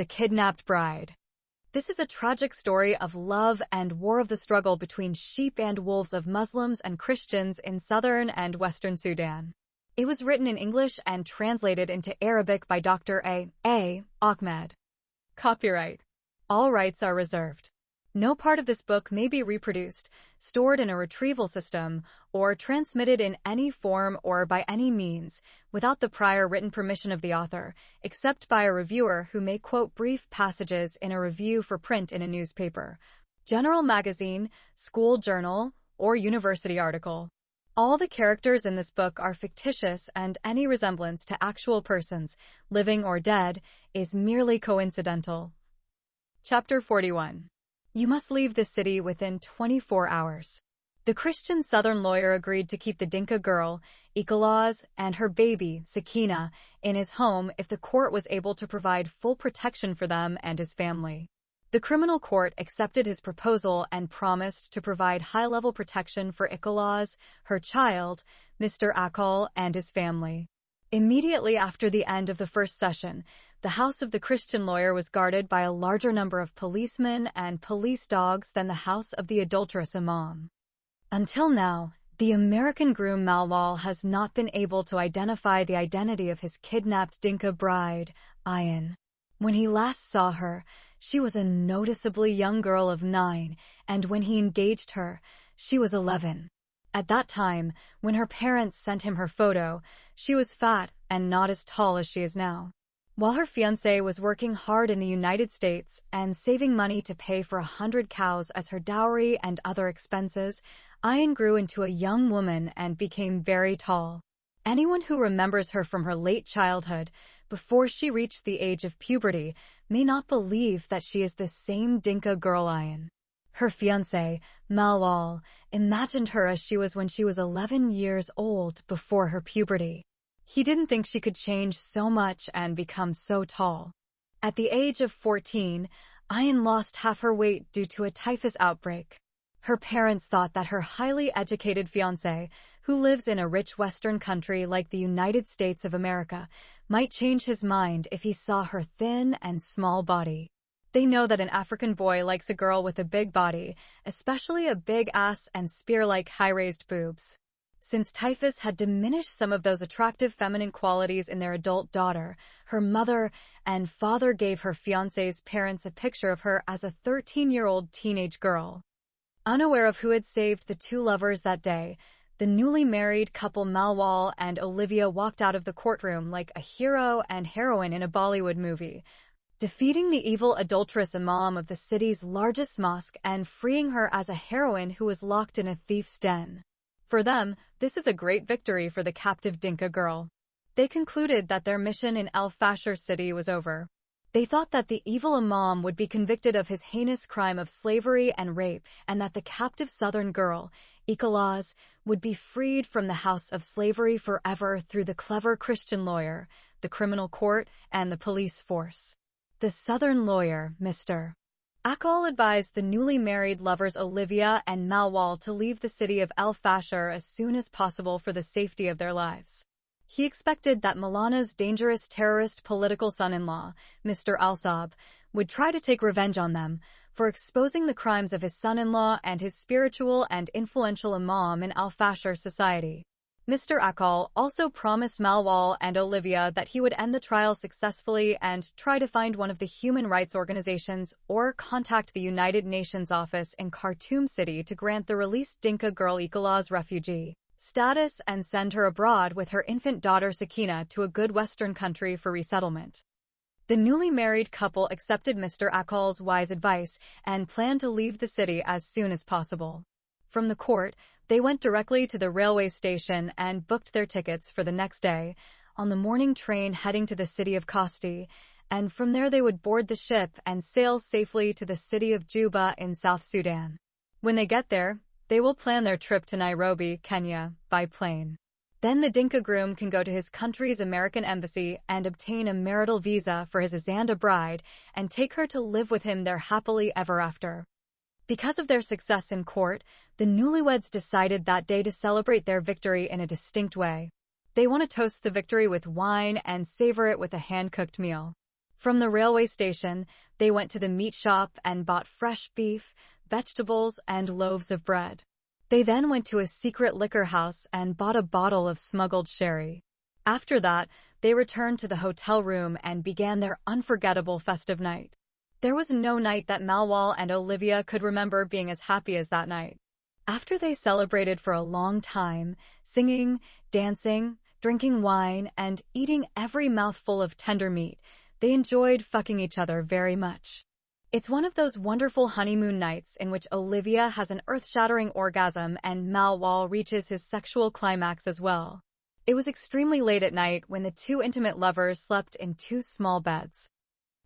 The Kidnapped Bride. This is a tragic story of love and war of the struggle between sheep and wolves of Muslims and Christians in southern and western Sudan. It was written in English and translated into Arabic by Dr. A. Ahmed. Copyright. All rights are reserved. No part of this book may be reproduced, stored in a retrieval system, or transmitted in any form or by any means without the prior written permission of the author, except by a reviewer who may quote brief passages in a review for print in a newspaper, general magazine, school journal, or university article. All the characters in this book are fictitious, and any resemblance to actual persons, living or dead, is merely coincidental. Chapter 41. You must leave the city within 24 hours. The Christian Southern lawyer agreed to keep the Dinka girl, Ikhlas, and her baby, Sakina, in his home if the court was able to provide full protection for them and his family. The criminal court accepted his proposal and promised to provide high-level protection for Ikhlas, her child, Mr. Akal, and his family. Immediately after the end of the first session, the house of the Christian lawyer was guarded by a larger number of policemen and police dogs than the house of the adulterous imam. Until now, the American groom Malwal has not been able to identify the identity of his kidnapped Dinka bride, Ayan. When he last saw her, she was a noticeably young girl of 9, and when he engaged her, she was 11. At that time, when her parents sent him her photo, she was fat and not as tall as she is now. While her fiancé was working hard in the United States and saving money to pay for 100 cows as her dowry and other expenses, Ayan grew into a young woman and became very tall. Anyone who remembers her from her late childhood, before she reached the age of puberty, may not believe that she is the same Dinka girl Ayan. Her fiancé, Malwal, imagined her as she was when she was 11 years old before her puberty. He didn't think she could change so much and become so tall. At the age of 14, Ayan lost half her weight due to a typhus outbreak. Her parents thought that her highly educated fiancé, who lives in a rich Western country like the United States of America, might change his mind if he saw her thin and small body. They know that an African boy likes a girl with a big body, especially a big ass and spear-like high-raised boobs. Since typhus had diminished some of those attractive feminine qualities in their adult daughter, her mother and father gave her fiancé's parents a picture of her as a 13-year-old teenage girl. Unaware of who had saved the two lovers that day, the newly married couple Malwal and Olivia walked out of the courtroom like a hero and heroine in a Bollywood movie, defeating the evil adulterous imam of the city's largest mosque and freeing her as a heroine who was locked in a thief's den. For them, this is a great victory for the captive Dinka girl. They concluded that their mission in El Fasher city was over. They thought that the evil imam would be convicted of his heinous crime of slavery and rape, and that the captive southern girl, Ikhlas, would be freed from the house of slavery forever through the clever Christian lawyer, the criminal court, and the police force. The southern lawyer, Mr. Akal, advised the newly married lovers Olivia and Malwal to leave the city of El Fasher as soon as possible for the safety of their lives. He expected that Malana's dangerous terrorist political son-in-law, Mr. Al-Sab, would try to take revenge on them for exposing the crimes of his son-in-law and his spiritual and influential imam in Al Fasher society. Mr. Akal also promised Malwal and Olivia that he would end the trial successfully and try to find one of the human rights organizations or contact the United Nations office in Khartoum City to grant the released Dinka girl Ikhlas refugee status and send her abroad with her infant daughter Sakina to a good Western country for resettlement. The newly married couple accepted Mr. Akal's wise advice and planned to leave the city as soon as possible. From the court, they went directly to the railway station and booked their tickets for the next day on the morning train heading to the city of Kosti, and from there they would board the ship and sail safely to the city of Juba in South Sudan. When they get there, they will plan their trip to Nairobi, Kenya, by plane. Then the Dinka groom can go to his country's American embassy and obtain a marital visa for his Azanda bride and take her to live with him there happily ever after. Because of their success in court, the newlyweds decided that day to celebrate their victory in a distinct way. They want to toast the victory with wine and savor it with a hand-cooked meal. From the railway station, they went to the meat shop and bought fresh beef, vegetables, and loaves of bread. They then went to a secret liquor house and bought a bottle of smuggled sherry. After that, they returned to the hotel room and began their unforgettable festive night. There was no night that Malwal and Olivia could remember being as happy as that night. After they celebrated for a long time, singing, dancing, drinking wine, and eating every mouthful of tender meat, they enjoyed fucking each other very much. It's one of those wonderful honeymoon nights in which Olivia has an earth-shattering orgasm and Malwal reaches his sexual climax as well. It was extremely late at night when the two intimate lovers slept in two small beds.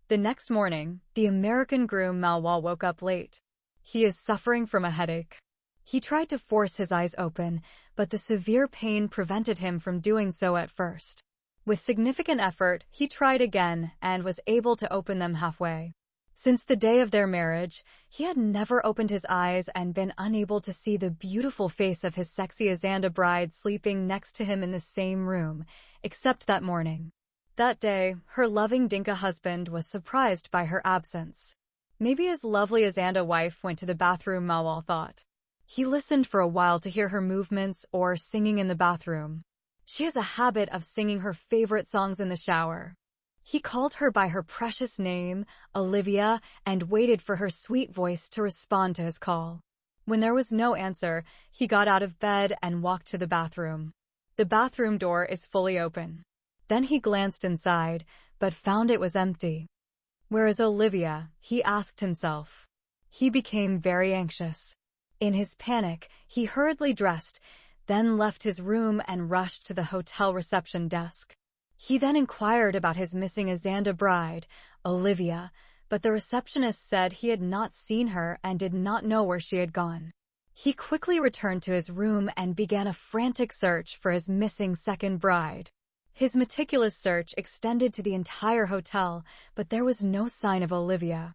The next morning, the American groom Malwal woke up late. He is suffering from a headache. He tried to force his eyes open, but the severe pain prevented him from doing so at first. With significant effort, he tried again and was able to open them halfway. Since the day of their marriage, he had never opened his eyes and been unable to see the beautiful face of his sexy Azanda bride sleeping next to him in the same room, except that morning. That day, her loving Dinka husband was surprised by her absence. Maybe his lovely Azanda wife went to the bathroom, Malwal thought. He listened for a while to hear her movements or singing in the bathroom. She has a habit of singing her favorite songs in the shower. He called her by her precious name, Olivia, and waited for her sweet voice to respond to his call. When there was no answer, he got out of bed and walked to the bathroom. The bathroom door is fully open. Then he glanced inside, but found it was empty. Where is Olivia? He asked himself. He became very anxious. In his panic, he hurriedly dressed, then left his room and rushed to the hotel reception desk. He then inquired about his missing Azanda bride, Olivia, but the receptionist said he had not seen her and did not know where she had gone. He quickly returned to his room and began a frantic search for his missing second bride. His meticulous search extended to the entire hotel, but there was no sign of Olivia.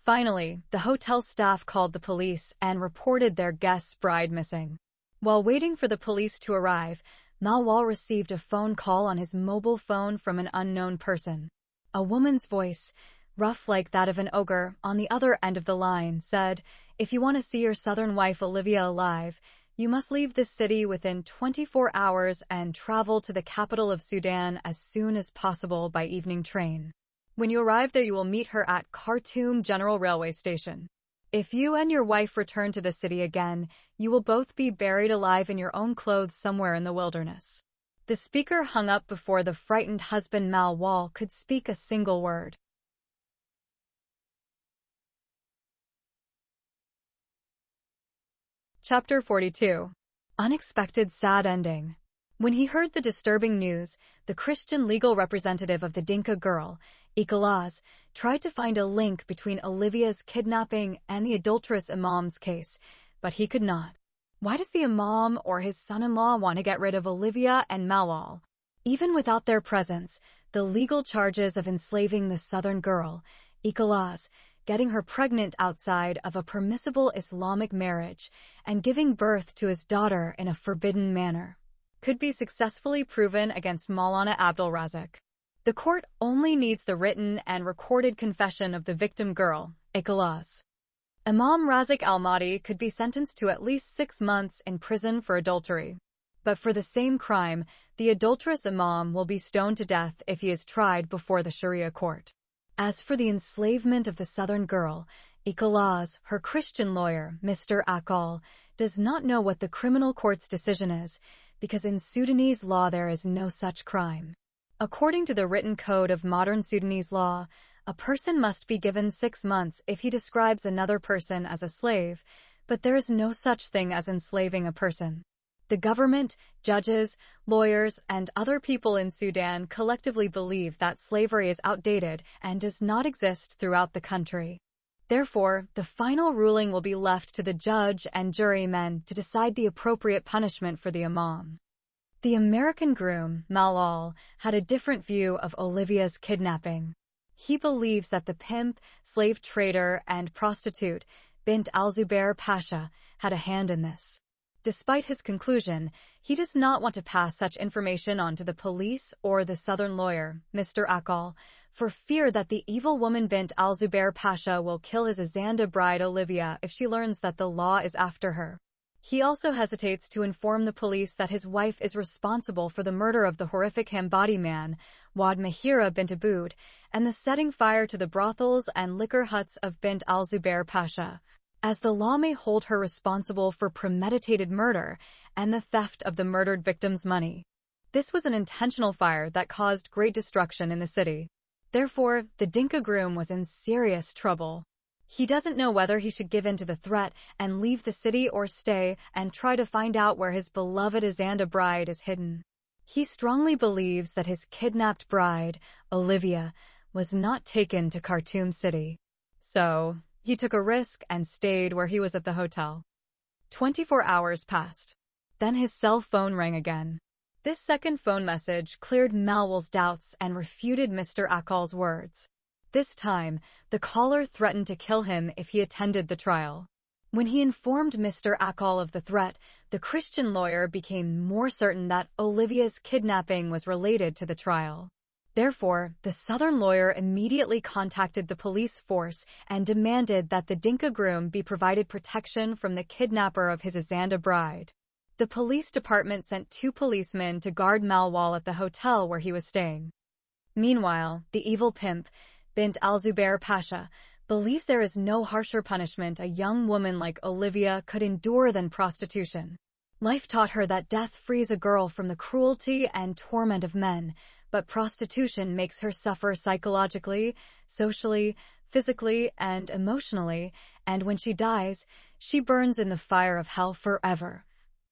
Finally, the hotel staff called the police and reported their guest's bride missing. While waiting for the police to arrive, Malwal received a phone call on his mobile phone from an unknown person. A woman's voice, rough like that of an ogre, on the other end of the line said, "If you want to see your southern wife Olivia alive, you must leave this city within 24 hours and travel to the capital of Sudan as soon as possible by evening train. When you arrive there, you will meet her at Khartoum General Railway Station. If you and your wife return to the city again, you will both be buried alive in your own clothes somewhere in the wilderness." The speaker hung up before the frightened husband Malwal could speak a single word. Chapter 42. Unexpected sad ending. When he heard the disturbing news, the Christian legal representative of the Dinka girl, Ikalaz, tried to find a link between Olivia's kidnapping and the adulterous imam's case, but he could not. Why does the imam or his son-in-law want to get rid of Olivia and Malwal? Even without their presence, the legal charges of enslaving the southern girl, Ikalaz, getting her pregnant outside of a permissible Islamic marriage, and giving birth to his daughter in a forbidden manner, could be successfully proven against Maulana Abdul Razak. The court only needs the written and recorded confession of the victim girl, Ikalaz. Imam Razak al-Mahdi could be sentenced to at least 6 months in prison for adultery. But for the same crime, the adulterous imam will be stoned to death if he is tried before the Sharia court. As for the enslavement of the southern girl, Ikalaz, her Christian lawyer, Mr. Akal, does not know what the criminal court's decision is, because in Sudanese law there is no such crime. According to the written code of modern Sudanese law, a person must be given 6 months if he describes another person as a slave, but there is no such thing as enslaving a person. The government, judges, lawyers, and other people in Sudan collectively believe that slavery is outdated and does not exist throughout the country. Therefore, the final ruling will be left to the judge and jurymen to decide the appropriate punishment for the imam. The American groom, Malwal, had a different view of Olivia's kidnapping. He believes that the pimp, slave trader, and prostitute, Bint al-Zubair Pasha, had a hand in this. Despite his conclusion, he does not want to pass such information on to the police or the southern lawyer, Mr. Akal, for fear that the evil woman Bint al-Zubair Pasha will kill his Azanda bride Olivia if she learns that the law is after her. He also hesitates to inform the police that his wife is responsible for the murder of the horrific Hambadi man, Wad Mahira bint Aboud, and the setting fire to the brothels and liquor huts of Bint al-Zubair Pasha, as the law may hold her responsible for premeditated murder and the theft of the murdered victim's money. This was an intentional fire that caused great destruction in the city. Therefore, the Dinka groom was in serious trouble. He doesn't know whether he should give in to the threat and leave the city or stay and try to find out where his beloved Azanda bride is hidden. He strongly believes that his kidnapped bride, Olivia, was not taken to Khartoum city. So, he took a risk and stayed where he was at the hotel. 24 hours passed. Then his cell phone rang again. This second phone message cleared Malwal's doubts and refuted Mr. Akal's words. This time, the caller threatened to kill him if he attended the trial. When he informed Mr. Akal of the threat, the Christian lawyer became more certain that Olivia's kidnapping was related to the trial. Therefore, the Southern lawyer immediately contacted the police force and demanded that the Dinka groom be provided protection from the kidnapper of his Azanda bride. The police department sent 2 policemen to guard Malwal at the hotel where he was staying. Meanwhile, the evil pimp, Bint al-Zubair Pasha, believes there is no harsher punishment a young woman like Olivia could endure than prostitution. Life taught her that death frees a girl from the cruelty and torment of men, but prostitution makes her suffer psychologically, socially, physically, and emotionally, and when she dies, she burns in the fire of hell forever.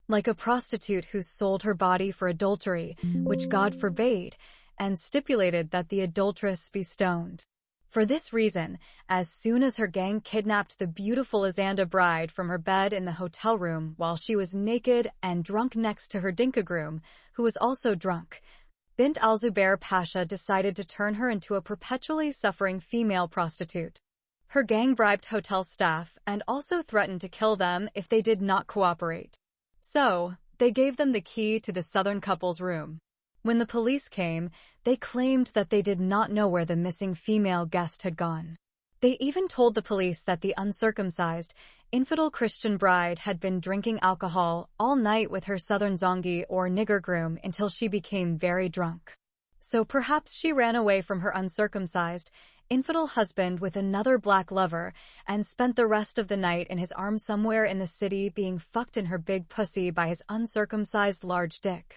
Like a prostitute who sold her body for adultery, which God forbade, and stipulated that the adulteress be stoned. For this reason, as soon as her gang kidnapped the beautiful Azanda bride from her bed in the hotel room while she was naked and drunk next to her Dinka groom, who was also drunk, Bint al-Zubair Pasha decided to turn her into a perpetually suffering female prostitute. Her gang bribed hotel staff and also threatened to kill them if they did not cooperate. So, they gave them the key to the Southern couple's room. When the police came, they claimed that they did not know where the missing female guest had gone. They even told the police that the uncircumcised, infidel Christian bride had been drinking alcohol all night with her Southern zongi or nigger groom until she became very drunk. So perhaps she ran away from her uncircumcised, infidel husband with another black lover and spent the rest of the night in his arms somewhere in the city being fucked in her big pussy by his uncircumcised large dick.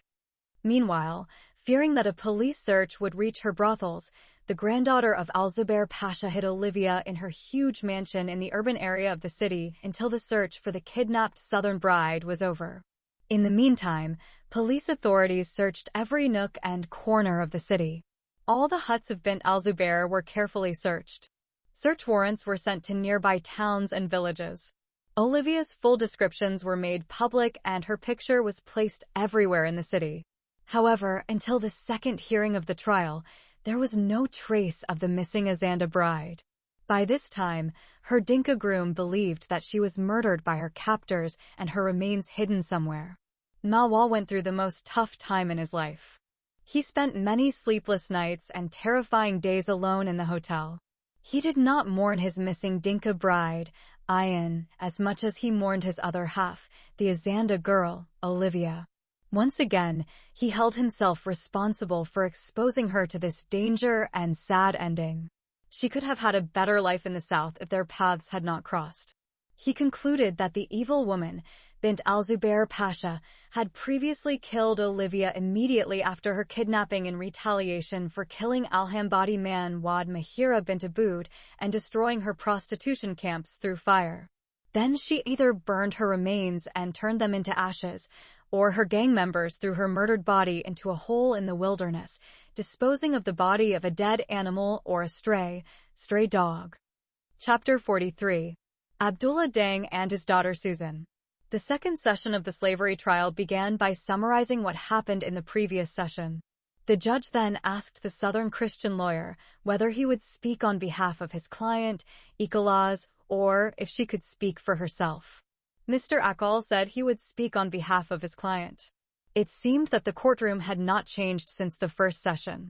Meanwhile, fearing that a police search would reach her brothels, the granddaughter of al-Zubair Pasha hid Olivia in her huge mansion in the urban area of the city until the search for the kidnapped Southern bride was over. In the meantime, police authorities searched every nook and corner of the city. All the huts of Bint al-Zubair were carefully searched. Search warrants were sent to nearby towns and villages. Olivia's full descriptions were made public and her picture was placed everywhere in the city. However, until the second hearing of the trial, there was no trace of the missing Azanda bride. By this time, her Dinka groom believed that she was murdered by her captors and her remains hidden somewhere. Malwal went through the most tough time in his life. He spent many sleepless nights and terrifying days alone in the hotel. He did not mourn his missing Dinka bride, Ayan, as much as he mourned his other half, the Azanda girl, Olivia. Once again, he held himself responsible for exposing her to this danger and sad ending. She could have had a better life in the south if their paths had not crossed. He concluded that the evil woman, Bint al-Zubair Pasha, had previously killed Olivia immediately after her kidnapping in retaliation for killing al-Hambadi man Wad Mahira bint Aboud and destroying her prostitution camps through fire. Then she either burned her remains and turned them into ashes, or her gang members threw her murdered body into a hole in the wilderness, disposing of the body of a dead animal or a stray dog. Chapter 43. Abdullah Dang and his daughter Susan. The second session of the slavery trial began by summarizing what happened in the previous session. The judge then asked the Southern Christian lawyer whether he would speak on behalf of his client, Ikalaz, or if she could speak for herself. Mr. Akal said he would speak on behalf of his client. It seemed that the courtroom had not changed since the first session.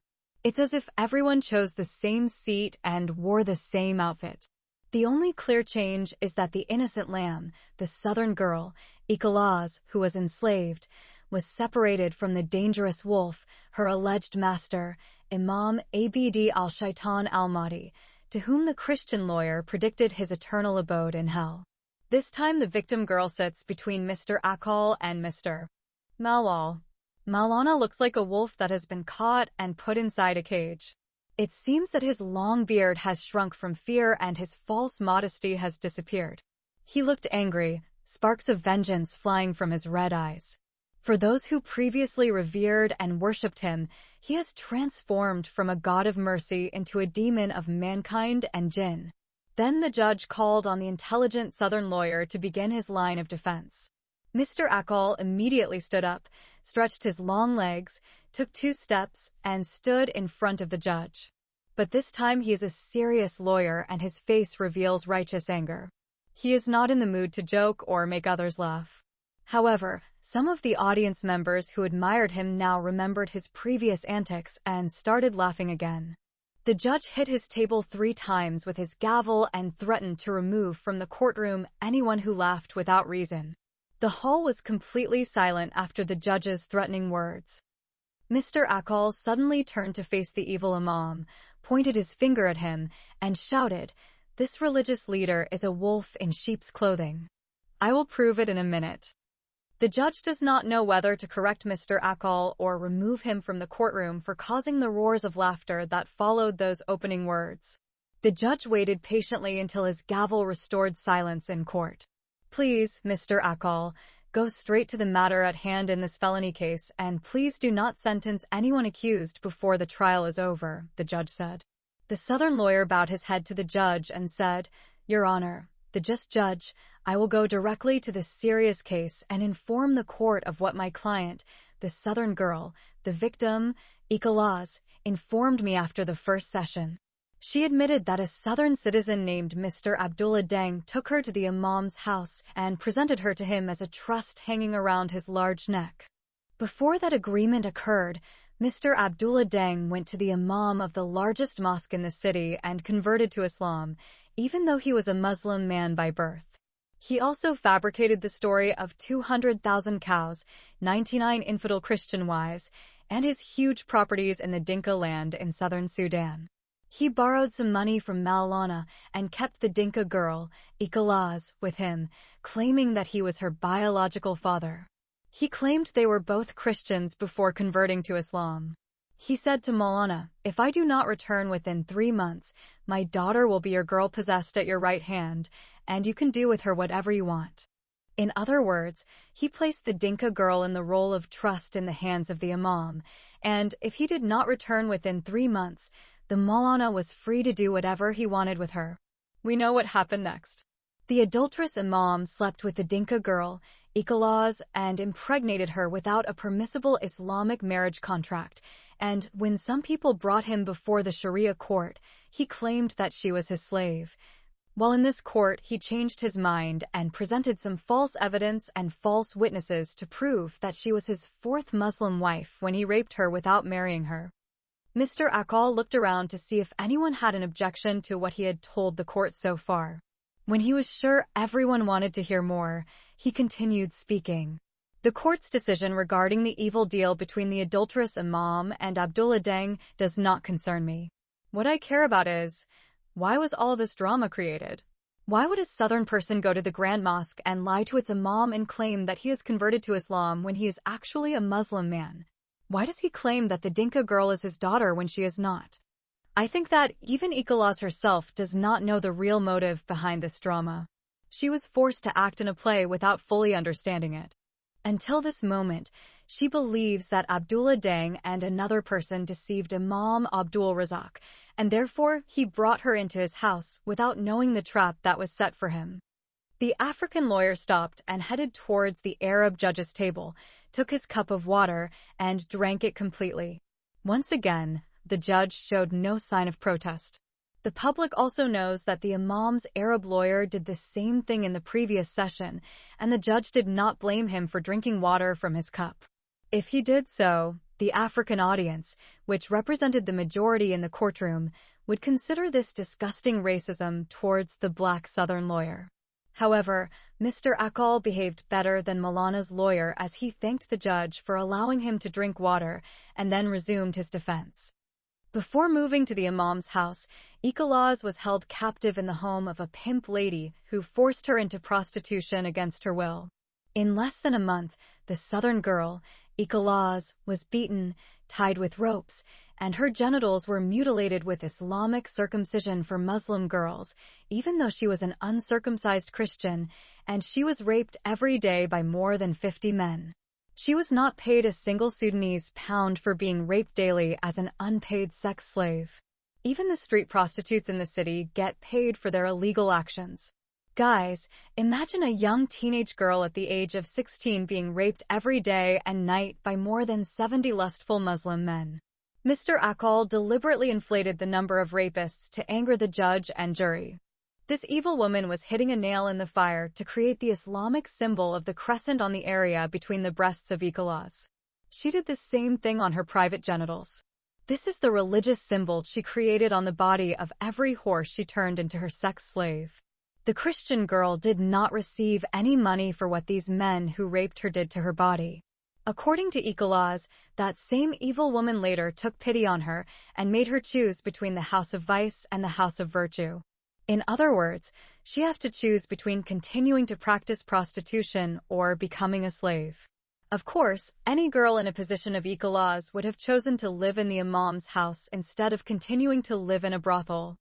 It's as if everyone chose the same seat and wore the same outfit. The only clear change is that the innocent lamb, the southern girl, Ikalaz, who was enslaved, was separated from the dangerous wolf, her alleged master, Imam Abd al-Shaitan al-Mahdi, to whom the Christian lawyer predicted his eternal abode in hell. This time the victim girl sits between Mr. Akal and Mr. Malal. Maulana looks like a wolf that has been caught and put inside a cage. It seems that his long beard has shrunk from fear and his false modesty has disappeared. He looked angry, sparks of vengeance flying from his red eyes. For those who previously revered and worshipped him, he has transformed from a god of mercy into a demon of mankind and jinn. Then the judge called on the intelligent southern lawyer to begin his line of defense. Mr. Akal immediately stood up, stretched his long legs, took 2 steps, and stood in front of the judge. But this time he is a serious lawyer and his face reveals righteous anger. He is not in the mood to joke or make others laugh. However, some of the audience members who admired him now remembered his previous antics and started laughing again. The judge hit his table 3 times with his gavel and threatened to remove from the courtroom anyone who laughed without reason. The hall was completely silent after the judge's threatening words. Mr. Akal suddenly turned to face the evil imam, pointed his finger at him, and shouted, "This religious leader is a wolf in sheep's clothing. I will prove it in a minute." The judge does not know whether to correct Mr. Akal or remove him from the courtroom for causing the roars of laughter that followed those opening words. The judge waited patiently until his gavel restored silence in court. "Please, Mr. Akal, go straight to the matter at hand in this felony case, and please do not sentence anyone accused before the trial is over," the judge said. The southern lawyer bowed his head to the judge and said, "Your Honor, the just judge, I will go directly to this serious case and inform the court of what my client, the southern girl, the victim, Ikalaz, informed me after the first session. She admitted that a southern citizen named Mr. Abdullah Deng took her to the imam's house and presented her to him as a trust hanging around his large neck. Before that agreement occurred, Mr. Abdullah Deng went to the imam of the largest mosque in the city and converted to Islam, even though he was a Muslim man by birth. He also fabricated the story of 200,000 cows, 99 infidel Christian wives, and his huge properties in the Dinka land in southern Sudan. He borrowed some money from Maulana and kept the Dinka girl, Ikalaz, with him, claiming that he was her biological father. He claimed they were both Christians before converting to Islam. He said to Maulana, "If I do not return within 3 months, my daughter will be your girl possessed at your right hand, and you can do with her whatever you want." In other words, he placed the Dinka girl in the role of trust in the hands of the imam, and if he did not return within 3 months, the Maulana was free to do whatever he wanted with her. We know what happened next. The adulterous imam slept with the Dinka girl, Ikalaz, and impregnated her without a permissible Islamic marriage contract, and when some people brought him before the Sharia court, he claimed that she was his slave. While in this court, he changed his mind and presented some false evidence and false witnesses to prove that she was his 4th Muslim wife when he raped her without marrying her. Mr. Akal looked around to see if anyone had an objection to what he had told the court so far. When he was sure everyone wanted to hear more, he continued speaking. "The court's decision regarding the evil deal between the adulterous imam and Abdullah Deng does not concern me. What I care about is, why was all this drama created? Why would a southern person go to the Grand Mosque and lie to its imam and claim that he has converted to Islam when he is actually a Muslim man? Why does he claim that the Dinka girl is his daughter when she is not? I think that even Ikalaz herself does not know the real motive behind this drama. She was forced to act in a play without fully understanding it. Until this moment, she believes that Abdullah Deng and another person deceived Imam Abdul Razak, and therefore he brought her into his house without knowing the trap that was set for him." The African lawyer stopped and headed towards the Arab judge's table, took his cup of water, and drank it completely. Once again, the judge showed no sign of protest. The public also knows that the imam's Arab lawyer did the same thing in the previous session, and the judge did not blame him for drinking water from his cup. If he did so, The African audience, which represented the majority in the courtroom, would consider this disgusting racism towards the black Southern lawyer. However, Mr. Akol behaved better than Malana's lawyer as he thanked the judge for allowing him to drink water and then resumed his defense. Before moving to the imam's house, Ikhlas was held captive in the home of a pimp lady who forced her into prostitution against her will. In less than a month, the Southern girl, Ikhlas, was beaten, tied with ropes, and her genitals were mutilated with Islamic circumcision for Muslim girls, even though she was an uncircumcised Christian, and she was raped every day by more than 50 men. She was not paid a single Sudanese pound for being raped daily as an unpaid sex slave. Even the street prostitutes in the city get paid for their illegal actions. Guys, imagine a young teenage girl at the age of 16 being raped every day and night by more than 70 lustful Muslim men. Mr. Akol deliberately inflated the number of rapists to anger the judge and jury. This evil woman was hitting a nail in the fire to create the Islamic symbol of the crescent on the area between the breasts of Ikhlas. She did the same thing on her private genitals. This is the religious symbol she created on the body of every horse she turned into her sex slave. The Christian girl did not receive any money for what these men who raped her did to her body. According to Ikhlas, that same evil woman later took pity on her and made her choose between the house of vice and the house of virtue. In other words, she has to choose between continuing to practice prostitution or becoming a slave. Of course, any girl in a position of Ikhlas would have chosen to live in the imam's house instead of continuing to live in a brothel.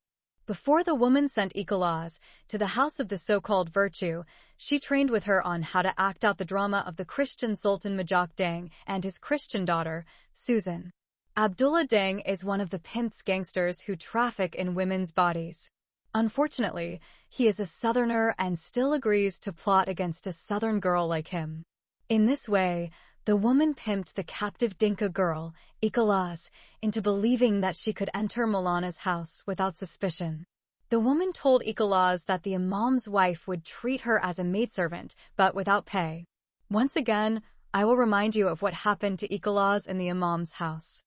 Before the woman sent Ikhlas to the house of the so-called virtue, she trained with her on how to act out the drama of the Christian Sultan Majak Dang and his Christian daughter, Susan. Abdullah Dang is one of the pimp's gangsters who traffic in women's bodies. Unfortunately, he is a Southerner and still agrees to plot against a Southern girl like him. In this way, the woman pimped the captive Dinka girl, Ikhlas, into believing that she could enter Malana's house without suspicion. The woman told Ikhlas that the imam's wife would treat her as a maidservant, but without pay. Once again, I will remind you of what happened to Ikhlas in the imam's house.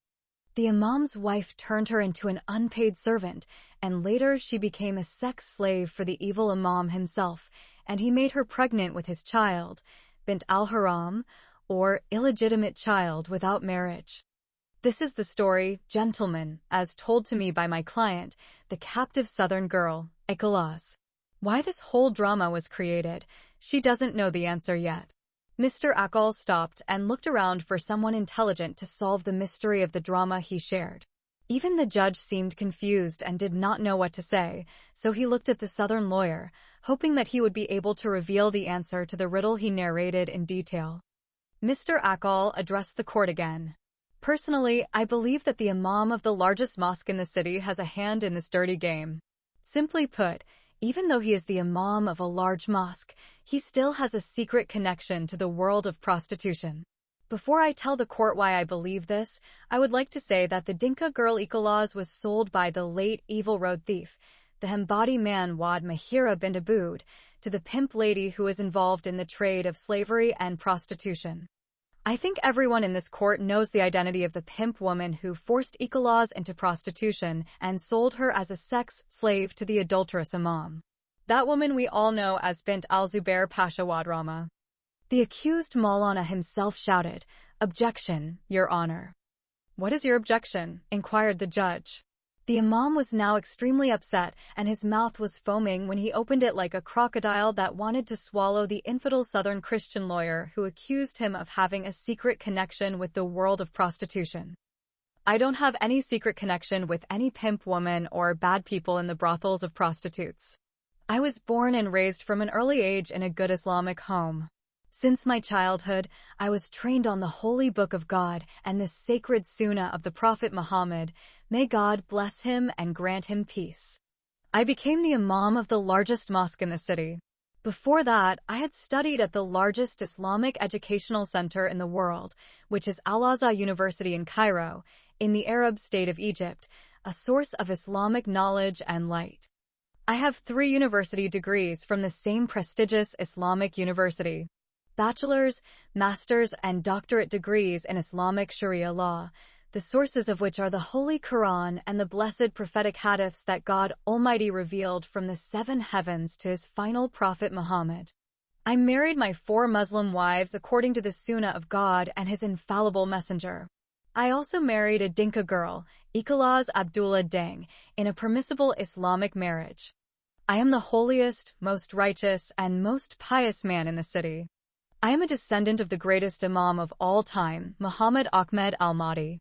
The imam's wife turned her into an unpaid servant, and later she became a sex slave for the evil imam himself, and he made her pregnant with his child, bint al-haram, or illegitimate child without marriage. This is the story, gentlemen, as told to me by my client, the captive Southern girl, Ikhlas. Why this whole drama was created, she doesn't know the answer yet. Mr. Akol stopped and looked around for someone intelligent to solve the mystery of the drama he shared. Even the judge seemed confused and did not know what to say, so he looked at the Southern lawyer, hoping that he would be able to reveal the answer to the riddle he narrated in detail. Mr. Akol addressed the court again. Personally, I believe that the imam of the largest mosque in the city has a hand in this dirty game. Simply put, even though he is the imam of a large mosque, he still has a secret connection to the world of prostitution. Before I tell the court why I believe this, I would like to say that the Dinka girl Ikhlas was sold by the late evil road thief, the Hembadi man Wad Mahira bint Aboud, to the pimp lady who is involved in the trade of slavery and prostitution. I think everyone in this court knows the identity of the pimp woman who forced Ikhlas into prostitution and sold her as a sex slave to the adulterous imam. That woman we all know as Bint al-Zubair Pasha Wadrama. The accused Maulana himself shouted, "Objection, Your Honor." "What is your objection?" inquired the judge. The imam was now extremely upset, and his mouth was foaming when he opened it like a crocodile that wanted to swallow the infidel Southern Christian lawyer who accused him of having a secret connection with the world of prostitution. "I don't have any secret connection with any pimp woman or bad people in the brothels of prostitutes. I was born and raised from an early age in a good Islamic home. Since my childhood, I was trained on the Holy Book of God and the sacred Sunnah of the Prophet Muhammad. May God bless him and grant him peace. I became the imam of the largest mosque in the city. Before that, I had studied at the largest Islamic educational center in the world, which is Al-Azhar University in Cairo, in the Arab state of Egypt, a source of Islamic knowledge and light. I have 3 university degrees from the same prestigious Islamic university. bachelor's, master's, and doctorate degrees in Islamic Sharia law, the sources of which are the Holy Quran and the blessed prophetic hadiths that God Almighty revealed from the seven heavens to his final prophet Muhammad. I married my 4 Muslim wives according to the Sunnah of God and his infallible messenger. I also married a Dinka girl, Ikhlas Abdullah Deng, in a permissible Islamic marriage. I am the holiest, most righteous, and most pious man in the city. I am a descendant of the greatest Imam of all time, Muhammad Ahmed al-Mahdi.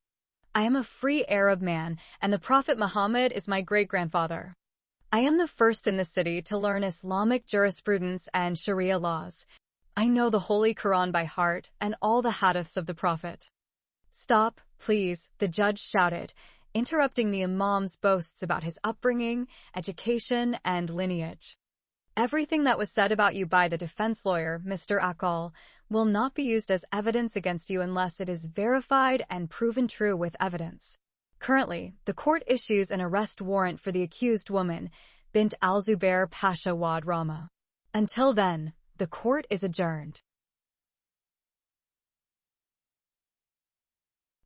I am a free Arab man, and the Prophet Muhammad is my great-grandfather. I am the first in the city to learn Islamic jurisprudence and Sharia laws. I know the Holy Quran by heart and all the hadiths of the Prophet. Stop, please, the judge shouted, interrupting the Imam's boasts about his upbringing, education, and lineage. Everything that was said about you by the defense lawyer, Mr. Akal, will not be used as evidence against you unless it is verified and proven true with evidence. Currently, the court issues an arrest warrant for the accused woman, Bint al-Zubair Pasha Wad Rama. Until then, the court is adjourned.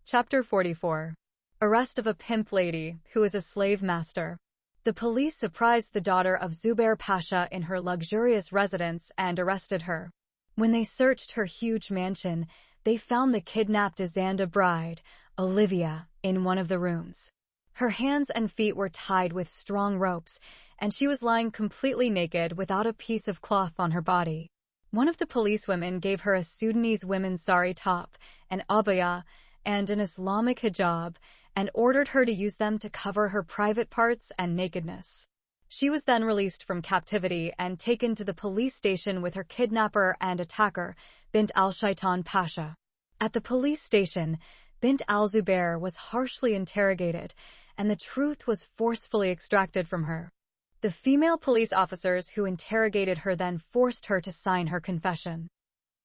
Chapter 44. Arrest of a pimp lady who is a slave master. The police surprised the daughter of Zubair Pasha in her luxurious residence and arrested her. When they searched her huge mansion, they found the kidnapped Azanda bride, Olivia, in one of the rooms. Her hands and feet were tied with strong ropes, and she was lying completely naked without a piece of cloth on her body. One of the policewomen gave her a Sudanese women's sari top, an abaya, and an Islamic hijab, and ordered her to use them to cover her private parts and nakedness. She was then released from captivity and taken to the police station with her kidnapper and attacker, Bint al-Shaitan Pasha. At the police station, Bint al-Zubair was harshly interrogated, and the truth was forcefully extracted from her. The female police officers who interrogated her then forced her to sign her confession.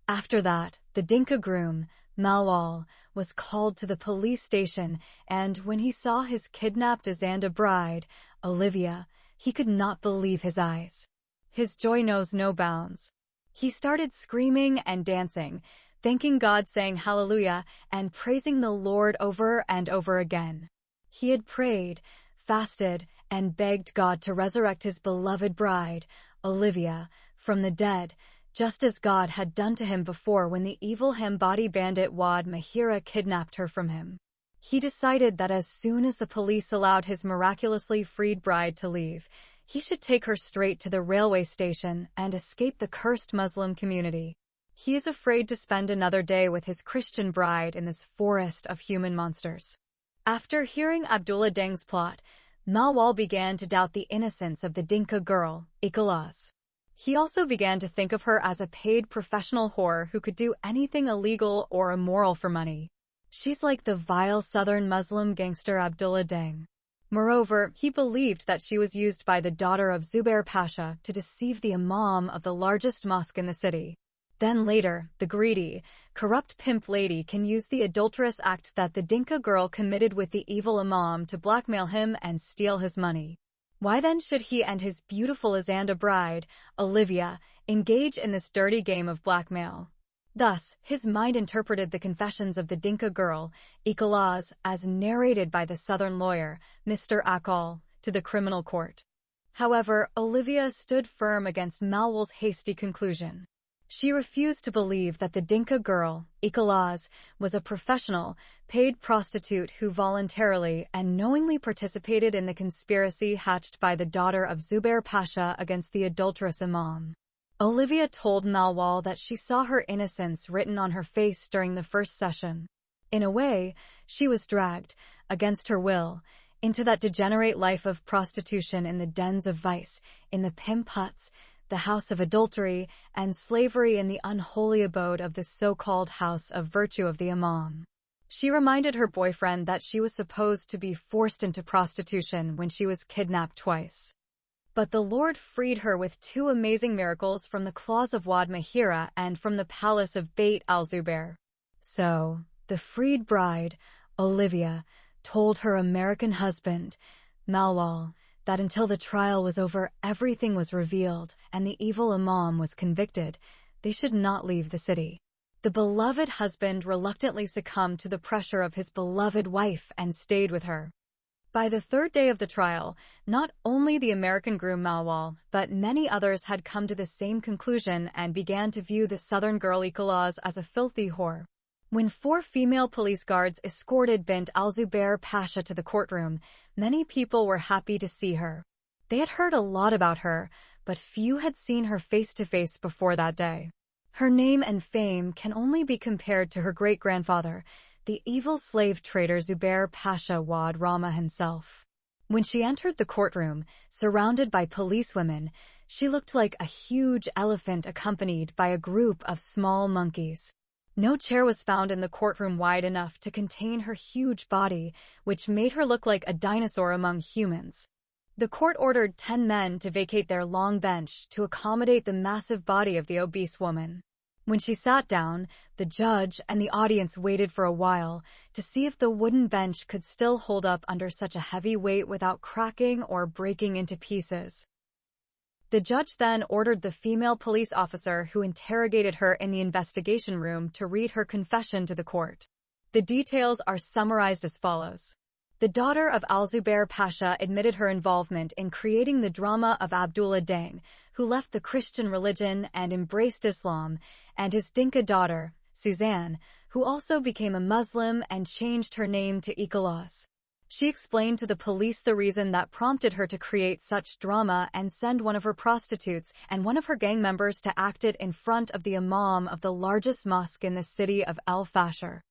After that, the Dinka groom, Malwal, was called to the police station, and when he saw his kidnapped Azanda bride, Olivia, he could not believe his eyes. His joy knows no bounds. He started screaming and dancing, thanking God, saying hallelujah, and praising the Lord over and over again. He had prayed, fasted, and begged God to resurrect his beloved bride, Olivia, from the dead, just as God had done to him before when the evil Hambadi bandit Wad Mahira kidnapped her from him. He decided that as soon as the police allowed his miraculously freed bride to leave, he should take her straight to the railway station and escape the cursed Muslim community. He is afraid to spend another day with his Christian bride in this forest of human monsters. After hearing Abdullah Deng's plot, Malwal began to doubt the innocence of the Dinka girl, Ikhlas. He also began to think of her as a paid professional whore who could do anything illegal or immoral for money. She's like the vile southern Muslim gangster Abdullah Deng. Moreover, he believed that she was used by the daughter of Zubair Pasha to deceive the imam of the largest mosque in the city. Then later, the greedy, corrupt pimp lady can use the adulterous act that the Dinka girl committed with the evil imam to blackmail him and steal his money. Why then should he and his beautiful Azanda bride, Olivia, engage in this dirty game of blackmail? Thus, his mind interpreted the confessions of the Dinka girl, Ikhlas, as narrated by the southern lawyer, Mr. Akal, to the criminal court. However, Olivia stood firm against Malwal's hasty conclusion. She refused to believe that the Dinka girl, Ikhlas, was a professional, paid prostitute who voluntarily and knowingly participated in the conspiracy hatched by the daughter of Zubair Pasha against the adulterous imam. Olivia told Malwal that she saw her innocence written on her face during the first session. In a way, she was dragged, against her will, into that degenerate life of prostitution in the dens of vice, in the pimp huts, the house of adultery, and slavery in the unholy abode of the so-called house of virtue of the imam. She reminded her boyfriend that she was supposed to be forced into prostitution when she was kidnapped twice. But the Lord freed her with 2 amazing miracles from the claws of Wad Mahira and from the palace of Bait al-Zubair. So, the freed bride, Olivia, told her American husband, Malwal, that until the trial was over everything was revealed and the evil imam was convicted, they should not leave the city. The beloved husband reluctantly succumbed to the pressure of his beloved wife and stayed with her. By the third day of the trial, not only the American groom Malwal, but many others had come to the same conclusion and began to view the southern girl Ikhlas as a filthy whore. When 4 female police guards escorted Bint al-Zubair Pasha to the courtroom, many people were happy to see her. They had heard a lot about her, but few had seen her face to face before that day. Her name and fame can only be compared to her great-grandfather, the evil slave trader Zubair Pasha Wad Rama himself. When she entered the courtroom, surrounded by policewomen, she looked like a huge elephant accompanied by a group of small monkeys. No chair was found in the courtroom wide enough to contain her huge body, which made her look like a dinosaur among humans. The court ordered 10 men to vacate their long bench to accommodate the massive body of the obese woman. When she sat down, the judge and the audience waited for a while to see if the wooden bench could still hold up under such a heavy weight without cracking or breaking into pieces. The judge then ordered the female police officer who interrogated her in the investigation room to read her confession to the court. The details are summarized as follows. The daughter of al-Zubair Pasha admitted her involvement in creating the drama of Abdullah Dang, who left the Christian religion and embraced Islam, and his Dinka daughter, Suzanne, who also became a Muslim and changed her name to Ikhlas. She explained to the police the reason that prompted her to create such drama and send one of her prostitutes and one of her gang members to act it in front of the imam of the largest mosque in the city of El Fasher.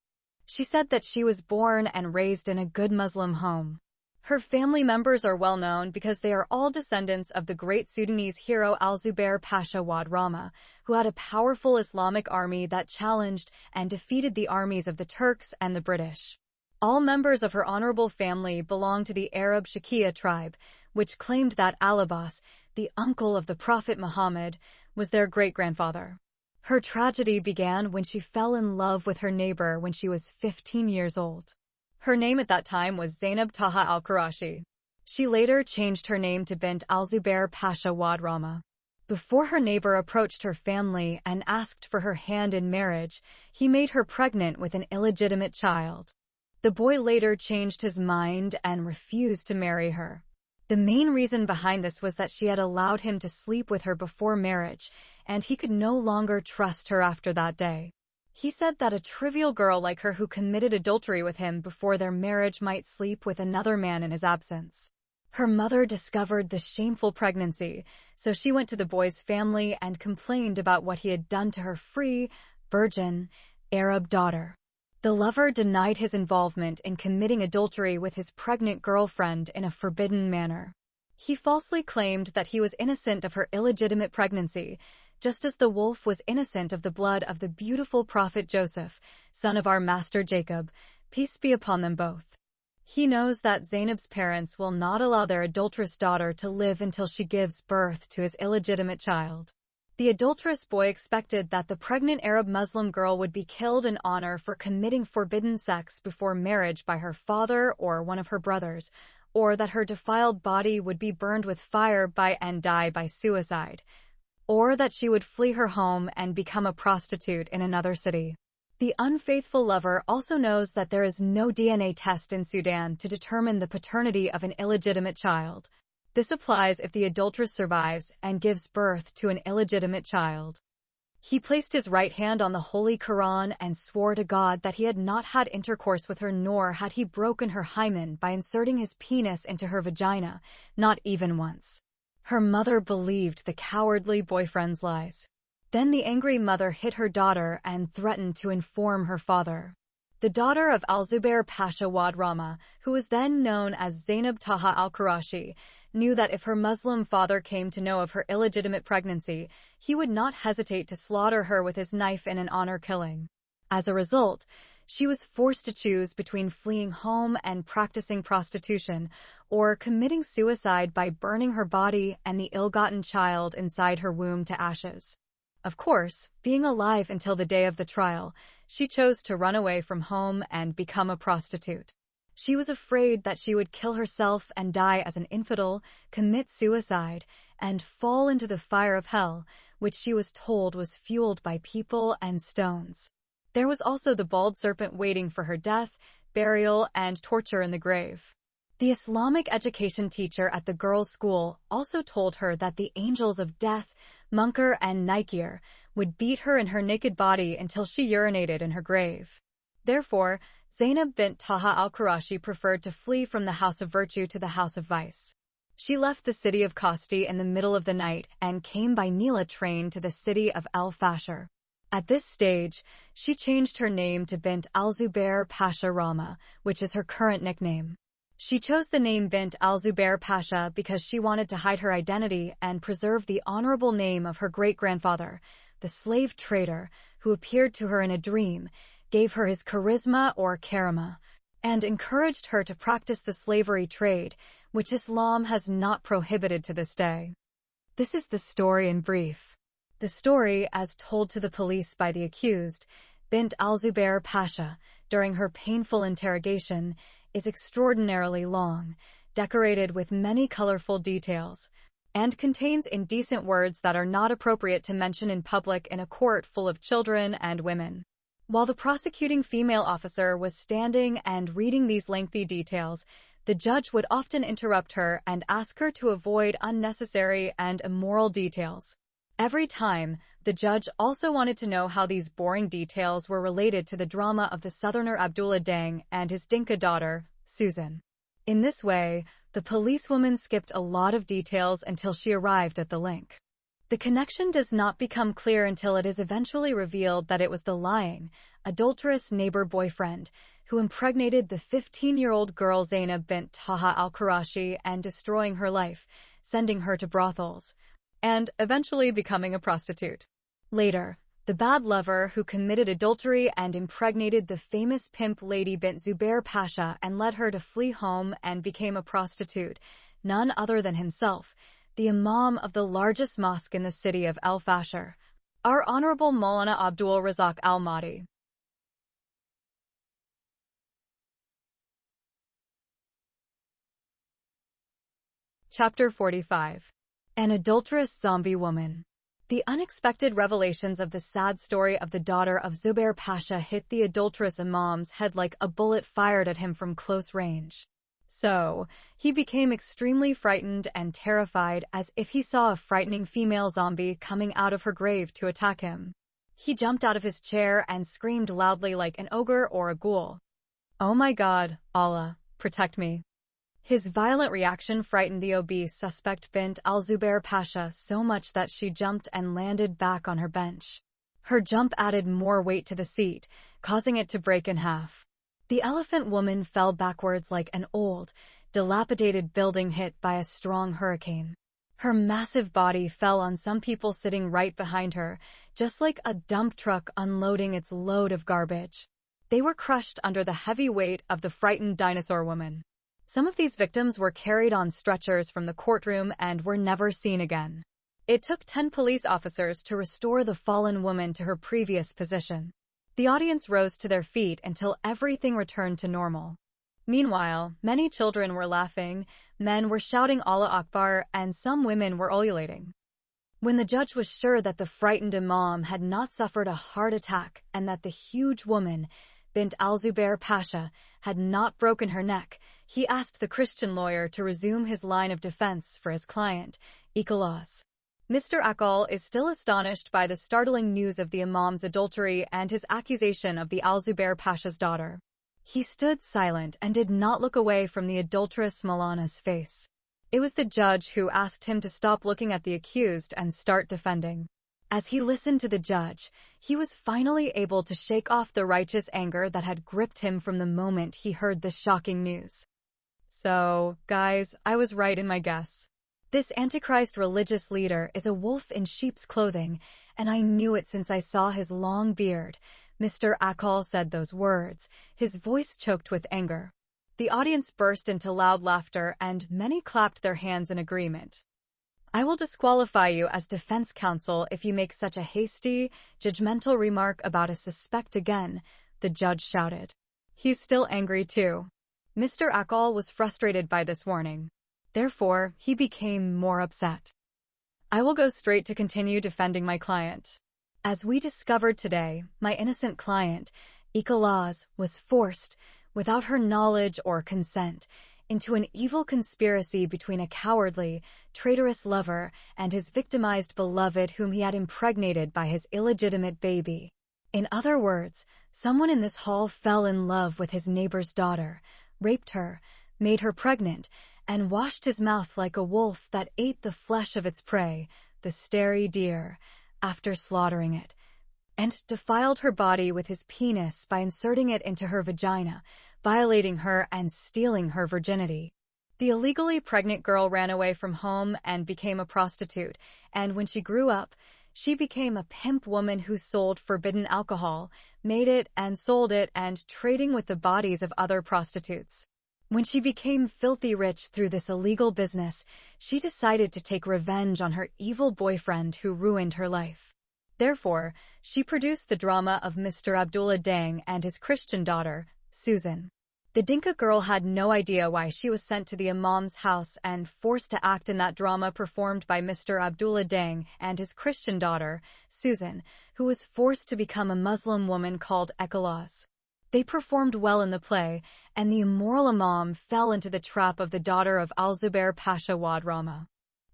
She said that she was born and raised in a good Muslim home. Her family members are well known because they are all descendants of the great Sudanese hero al-Zubair Pasha Wad Rama, who had a powerful Islamic army that challenged and defeated the armies of the Turks and the British. All members of her honorable family belong to the Arab Shakia tribe, which claimed that Al-Abbas, the uncle of the Prophet Muhammad, was their great-grandfather. Her tragedy began when she fell in love with her neighbor when she was 15 years old. Her name at that time was Zainab Taha al-Qurashi. She later changed her name to Bint al-Zubair Pasha Wad Rama. Before her neighbor approached her family and asked for her hand in marriage, he made her pregnant with an illegitimate child. The boy later changed his mind and refused to marry her. The main reason behind this was that she had allowed him to sleep with her before marriage, and he could no longer trust her after that day. He said that a trivial girl like her who committed adultery with him before their marriage might sleep with another man in his absence. Her mother discovered the shameful pregnancy, so she went to the boy's family and complained about what he had done to her free, virgin, Arab daughter. The lover denied his involvement in committing adultery with his pregnant girlfriend in a forbidden manner. He falsely claimed that he was innocent of her illegitimate pregnancy, just as the wolf was innocent of the blood of the beautiful prophet Joseph, son of our master Jacob, peace be upon them both. He knows that Zainab's parents will not allow their adulterous daughter to live until she gives birth to his illegitimate child. The adulterous boy expected that the pregnant Arab Muslim girl would be killed in honor for committing forbidden sex before marriage by her father or one of her brothers, or that her defiled body would be burned with fire and die by suicide, or that she would flee her home and become a prostitute in another city. The unfaithful lover also knows that there is no DNA test in Sudan to determine the paternity of an illegitimate child. This applies if the adulteress survives and gives birth to an illegitimate child. He placed his right hand on the Holy Quran and swore to God that he had not had intercourse with her, nor had he broken her hymen by inserting his penis into her vagina, not even once. Her mother believed the cowardly boyfriend's lies. Then the angry mother hit her daughter and threatened to inform her father. The daughter of al-Zubair Pasha Wad Rama, who was then known as Zainab Taha al-Qurashi, knew that if her Muslim father came to know of her illegitimate pregnancy, he would not hesitate to slaughter her with his knife in an honor killing. As a result, she was forced to choose between fleeing home and practicing prostitution, or committing suicide by burning her body and the ill-gotten child inside her womb to ashes. Of course, being alive until the day of the trial, she chose to run away from home and become a prostitute. She was afraid that she would kill herself and die as an infidel, commit suicide, and fall into the fire of hell, which she was told was fueled by people and stones. There was also the bald serpent waiting for her death, burial, and torture in the grave. The Islamic education teacher at the girls' school also told her that the angels of death, Munkar and Nakir, would beat her in her naked body until she urinated in her grave. Therefore, Zainab bint Taha al-Qurashi preferred to flee from the house of virtue to the house of vice. She left the city of Kosti in the middle of the night and came by Nila train to the city of al-Fashir. At this stage, she changed her name to Bint al-Zubair Pasha Rama, which is her current nickname. She chose the name Bint al-Zubair Pasha because she wanted to hide her identity and preserve the honorable name of her great-grandfather, the slave trader, who appeared to her in a dream, gave her his charisma or karama, and encouraged her to practice the slavery trade, which Islam has not prohibited to this day. This is the story in brief. The story, as told to the police by the accused, Bint al-Zubair Pasha, during her painful interrogation, is extraordinarily long, decorated with many colorful details, and contains indecent words that are not appropriate to mention in public in a court full of children and women. While the prosecuting female officer was standing and reading these lengthy details, the judge would often interrupt her and ask her to avoid unnecessary and immoral details. Every time, the judge also wanted to know how these boring details were related to the drama of the Southerner Abdullah Dang and his Dinka daughter, Susan. In this way, the policewoman skipped a lot of details until she arrived at the link. The connection does not become clear until it is eventually revealed that it was the lying, adulterous neighbor boyfriend who impregnated the 15-year-old girl Zainab bint Taha al-Qurashi and destroying her life, sending her to brothels, and eventually becoming a prostitute. Later, the bad lover who committed adultery and impregnated the famous pimp Lady bint Zubair Pasha and led her to flee home and became a prostitute, none other than himself, the Imam of the largest mosque in the city of al-Fashir, our Honorable Maulana Abdul Razak al-Mahdi. Chapter 45. An adulterous zombie woman. The unexpected revelations of the sad story of the daughter of Zubair Pasha hit the adulterous imam's head like a bullet fired at him from close range. So, he became extremely frightened and terrified as if he saw a frightening female zombie coming out of her grave to attack him. He jumped out of his chair and screamed loudly like an ogre or a ghoul. "Oh my God, Allah, protect me." His violent reaction frightened the obese suspect Bint al-Zubair Pasha so much that she jumped and landed back on her bench. Her jump added more weight to the seat, causing it to break in half. The elephant woman fell backwards like an old, dilapidated building hit by a strong hurricane. Her massive body fell on some people sitting right behind her, just like a dump truck unloading its load of garbage. They were crushed under the heavy weight of the frightened dinosaur woman. Some of these victims were carried on stretchers from the courtroom and were never seen again. It took 10 police officers to restore the fallen woman to her previous position. The audience rose to their feet until everything returned to normal. Meanwhile, many children were laughing, men were shouting Allah Akbar, and some women were ululating. When the judge was sure that the frightened imam had not suffered a heart attack and that the huge woman, Bint al-Zubair Pasha, had not broken her neck, he asked the Christian lawyer to resume his line of defense for his client, Ikhlas. Mr. Akal is still astonished by the startling news of the imam's adultery and his accusation of the al-Zubair Pasha's daughter. He stood silent and did not look away from the adulterous Maulana's face. It was the judge who asked him to stop looking at the accused and start defending. As he listened to the judge, he was finally able to shake off the righteous anger that had gripped him from the moment he heard the shocking news. So, guys, I was right in my guess. This Antichrist religious leader is a wolf in sheep's clothing, and I knew it since I saw his long beard. Mr. Akal said those words, his voice choked with anger. The audience burst into loud laughter and many clapped their hands in agreement. "I will disqualify you as defense counsel if you make such a hasty, judgmental remark about a suspect again," the judge shouted. He's still angry too. Mr. Akal was frustrated by this warning. Therefore, he became more upset. I will go straight to continue defending my client. As we discovered today, my innocent client, Ikolaz, was forced, without her knowledge or consent, into an evil conspiracy between a cowardly, traitorous lover and his victimized beloved whom he had impregnated by his illegitimate baby. In other words, someone in this hall fell in love with his neighbor's daughter, raped her, made her pregnant, and washed his mouth like a wolf that ate the flesh of its prey, the starry deer, after slaughtering it, and defiled her body with his penis by inserting it into her vagina, violating her and stealing her virginity. The illegally pregnant girl ran away from home and became a prostitute, and when she grew up, she became a pimp woman who sold forbidden alcohol, made it and sold it, and trading with the bodies of other prostitutes. When she became filthy rich through this illegal business, she decided to take revenge on her evil boyfriend who ruined her life. Therefore, she produced the drama of Mr. Abdullah Dang and his Christian daughter, Susan. The Dinka girl had no idea why she was sent to the Imam's house and forced to act in that drama performed by Mr. Abdullah Dang and his Christian daughter, Susan, who was forced to become a Muslim woman called Ikolaz. They performed well in the play, and the immoral Imam fell into the trap of the daughter of Al-Zubair Pasha Wad Rama.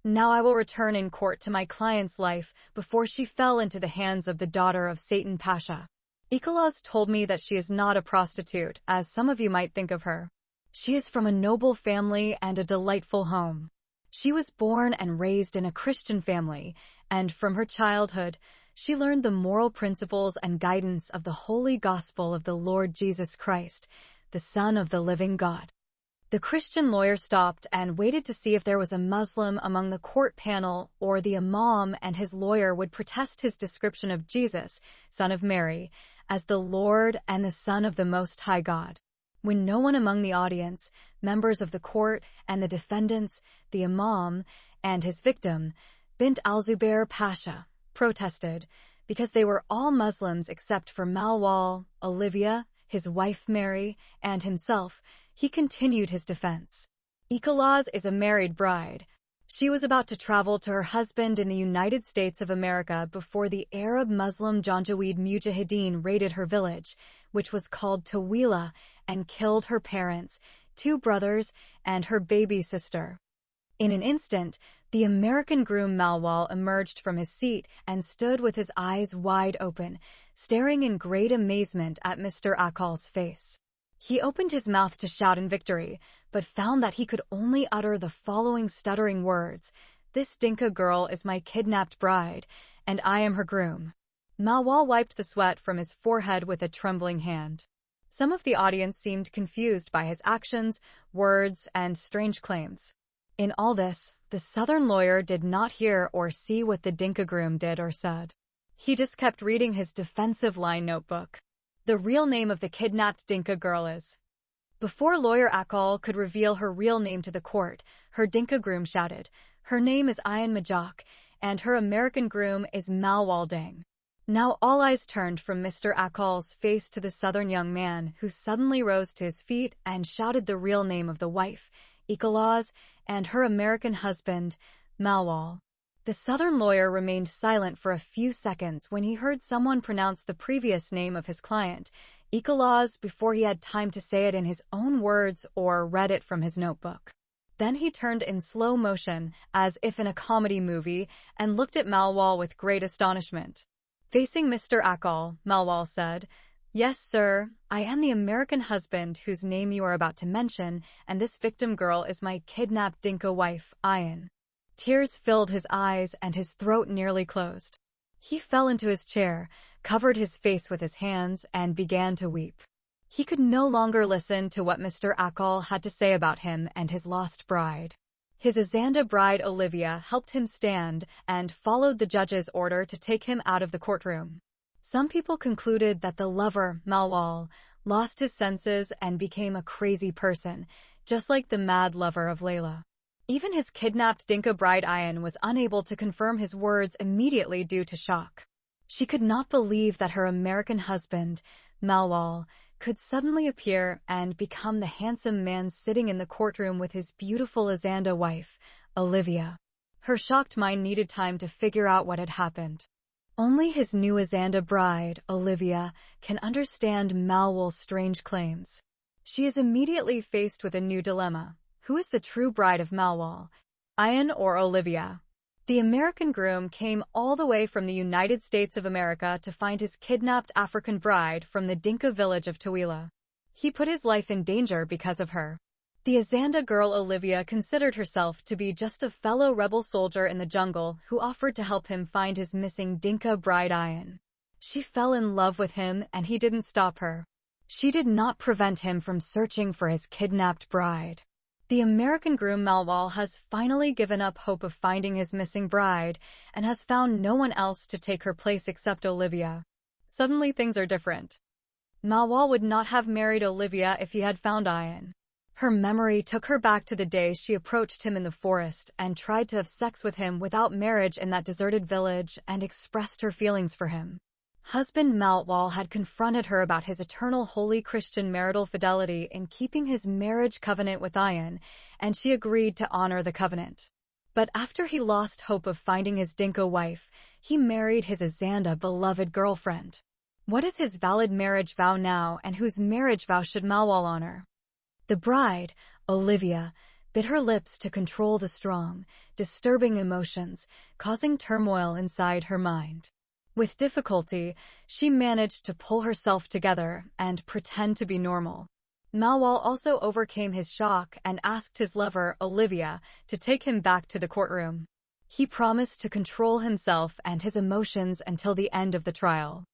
Now I will return in court to my client's life before she fell into the hands of the daughter of Satan Pasha. Ikolaz told me that she is not a prostitute, as some of you might think of her. She is from a noble family and a delightful home. She was born and raised in a Christian family, and from her childhood, she learned the moral principles and guidance of the holy gospel of the Lord Jesus Christ, the Son of the living God. The Christian lawyer stopped and waited to see if there was a Muslim among the court panel, or the Imam and his lawyer would protest his description of Jesus, son of Mary, as the Lord and the Son of the Most High God. When no one among the audience, members of the court and the defendants, the Imam, and his victim, Bint al-Zubair Pasha, protested, because they were all Muslims except for Malwal, Olivia, his wife Mary, and himself, he continued his defense. Ikolaz is a married bride. She was about to travel to her husband in the United States of America before the Arab Muslim Janjaweed Mujahideen raided her village, which was called Tawila, and killed her parents, 2 brothers, and her baby sister. In an instant, the American groom Malwal emerged from his seat and stood with his eyes wide open, staring in great amazement at Mr. Akal's face. He opened his mouth to shout in victory, but found that he could only utter the following stuttering words: "This Dinka girl is my kidnapped bride, and I am her groom." Malwal wiped the sweat from his forehead with a trembling hand. Some of the audience seemed confused by his actions, words, and strange claims. In all this, the Southern lawyer did not hear or see what the Dinka groom did or said. He just kept reading his defensive line notebook. The real name of the kidnapped Dinka girl is... Before lawyer Akal could reveal her real name to the court, her Dinka groom shouted, "Her name is Ayan Majak, and her American groom is Malwal Dang." Now all eyes turned from Mr. Akal's face to the Southern young man, who suddenly rose to his feet and shouted the real name of the wife, Ikolaz, and her American husband, Malwal. The Southern lawyer remained silent for a few seconds when he heard someone pronounce the previous name of his client, Ikolaz, before he had time to say it in his own words or read it from his notebook. Then he turned in slow motion, as if in a comedy movie, and looked at Malwal with great astonishment. Facing Mr. Akal, Malwal said, "Yes, sir, I am the American husband whose name you are about to mention, and this victim girl is my kidnapped Dinka wife, Ayan." Tears filled his eyes and his throat nearly closed. He fell into his chair, covered his face with his hands, and began to weep. He could no longer listen to what Mr. Akal had to say about him and his lost bride. His Azanda bride Olivia helped him stand and followed the judge's order to take him out of the courtroom. Some people concluded that the lover, Malwal, lost his senses and became a crazy person, just like the mad lover of Layla. Even his kidnapped Dinka bride Ayan was unable to confirm his words immediately due to shock. She could not believe that her American husband, Malwal, could suddenly appear and become the handsome man sitting in the courtroom with his beautiful Azanda wife, Olivia. Her shocked mind needed time to figure out what had happened. Only his new Azanda bride, Olivia, can understand Malwol's strange claims. She is immediately faced with a new dilemma. Who is the true bride of Malwol, Ian or Olivia? The American groom came all the way from the United States of America to find his kidnapped African bride from the Dinka village of Tawila. He put his life in danger because of her. The Azanda girl Olivia considered herself to be just a fellow rebel soldier in the jungle who offered to help him find his missing Dinka bride Ian. She fell in love with him and he didn't stop her. She did not prevent him from searching for his kidnapped bride. The American groom Malwol has finally given up hope of finding his missing bride and has found no one else to take her place except Olivia. Suddenly things are different. Malwol would not have married Olivia if he had found Ian. Her memory took her back to the day she approached him in the forest and tried to have sex with him without marriage in that deserted village and expressed her feelings for him. Husband Malwol had confronted her about his eternal holy Christian marital fidelity in keeping his marriage covenant with Ian, and she agreed to honor the covenant. But after he lost hope of finding his Dinka wife, he married his Azanda beloved girlfriend. What is his valid marriage vow now, and whose marriage vow should Malwol honor? The bride, Olivia, bit her lips to control the strong, disturbing emotions, causing turmoil inside her mind. With difficulty, she managed to pull herself together and pretend to be normal. Malwol also overcame his shock and asked his lover, Olivia, to take him back to the courtroom. He promised to control himself and his emotions until the end of the trial.